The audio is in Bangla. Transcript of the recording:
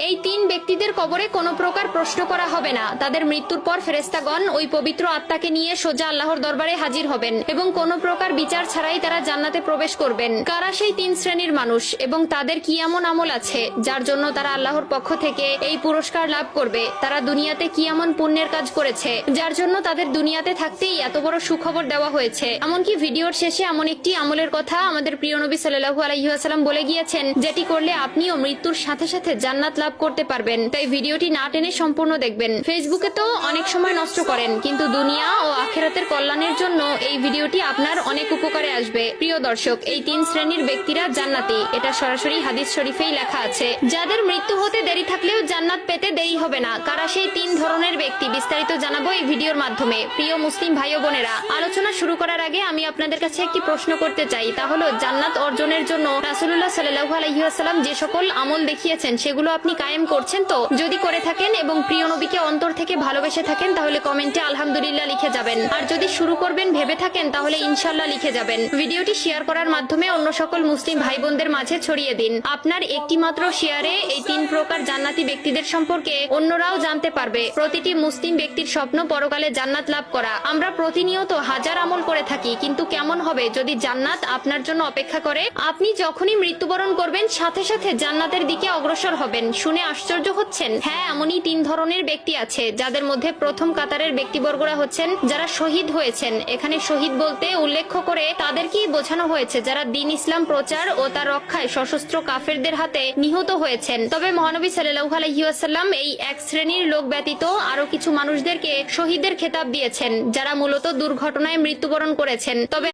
এই তিন ব্যক্তিদের কবরে কোনো প্রকার প্রশ্ন করা হবে না। তাদের মৃত্যুর পর ফেরেশতাগণ ওই পবিত্র আত্মাকে নিয়ে সোজা আল্লাহর দরবারে হাজির হবেন এবং কোনো প্রকার বিচার ছাড়াই তারা জান্নাতে প্রবেশ করবেন। কারা সেই তিন শ্রেণীর মানুষ এবং তাদের কি এমন আমল আছে যার জন্য তারা আল্লাহর পক্ষ থেকে এই পুরস্কার লাভ করবে? তারা দুনিয়াতে কি এমন পুণ্যের কাজ করেছে যার জন্য তাদের দুনিয়াতে থাকতেই এত বড় সুখবর দেওয়া হয়েছে? এমনকি ভিডিওর শেষে এমন একটি আমলের কথা আমাদের প্রিয় নবী সাল্লাল্লাহু আলাইহি ওয়াসাল্লাম বলে গিয়েছেন, যেটি করলে আপনিও মৃত্যুর সাথে সাথে জান্নাত লাভ করতে পারবেন। তাই ভিডিওটি না টেনে সম্পূর্ণ দেখবেন। ফেসবুকে তো অনেক সময় নষ্ট করেন, কিন্তু দুনিয়া ও আখিরাতের কল্যাণের জন্য এই ভিডিওটি আপনার অনেক উপকারে আসবে। প্রিয় দর্শক, এই তিন শ্রেণীর ব্যক্তিরা জান্নাতি, এটা সরাসরি হাদিস শরীফেই লেখা আছে। যাদের মৃত্যু হতে দেরি থাকলেও জান্নাত পেতে দেরি হবে না। কারা সেই তিন ধরনের ব্যক্তি বিস্তারিত জানাবো এই ভিডিওর মাধ্যমে। প্রিয় মুসলিম ভাই ও বোনেরা, আলোচনা শুরু করার আগে আমি আপনাদের কাছে একটি প্রশ্ন করতে চাই, তা হলো জান্নাত অর্জনের জন্য রাসূলুল্লাহ সাল্লাল্লাহু আলাইহি ওয়াসাল্লাম যে সকল আমল দেখিয়েছেন সেগুলো আপনি কায়েম করছেন তো? যদি করে থাকেন এবং প্রিয় নবীকে অন্তর থেকে ভালোবেসে থাকেন তাহলে কমেন্টে আলহামদুলিল্লাহ লিখে যাবেন। আর যদি শুরু করবেন ভেবে থাকেন তাহলে ইনশাআল্লাহ লিখে যাবেন। ভিডিওটি শেয়ার করার মাধ্যমে অন্য সকল মুসলিম ভাই বোনদের মাঝে ছড়িয়ে দিন। আপনার একটি মাত্র শেয়ারে এই তিন প্রকার জান্নাতি ব্যক্তিদের সম্পর্কে অন্যরাও জানতে পারবে। প্রতিটি মুসলিম ব্যক্তির স্বপ্ন পরকালে জান্নাত লাভ করা। আমরা প্রতিনিয়ত হাজার আমল করে থাকি, কিন্তু কেমন হবে যদি জান্নাত আপনার জন্য অপেক্ষা করে? আপনি যখনই মৃত্যুবরণ করবেন সাথে সাথে জান্নাতের দিকে অগ্রসর হবেন। শুনে আশ্চর্য হচ্ছেন? হ্যাঁ, এমনই তিন ধরনের ব্যক্তি আছে, যাদের মধ্যে প্রথম কাতারের ব্যক্তিবর্গরা হচ্ছেন যারা শহীদ হয়েছেন। এখানে শহীদ বলতে উল্লেখ করে তাদেরকেই বোঝানো হয়েছে যারা দ্বীন ইসলাম প্রচার ও তার রক্ষায় সশস্ত্র কাফেরদের হাতে নিহত হয়েছেন। তবে মহানবী সাল্লাল্লাহু আলাইহি ওয়াসাল্লাম এই এক শ্রেণীর লোক ব্যতীত আরো কিছু মানুষদেরকে শহীদের খেতাব দিয়েছেন, যারা মূলত দুর্ঘটনায় মৃত্যুবরণ করেছেন। তবে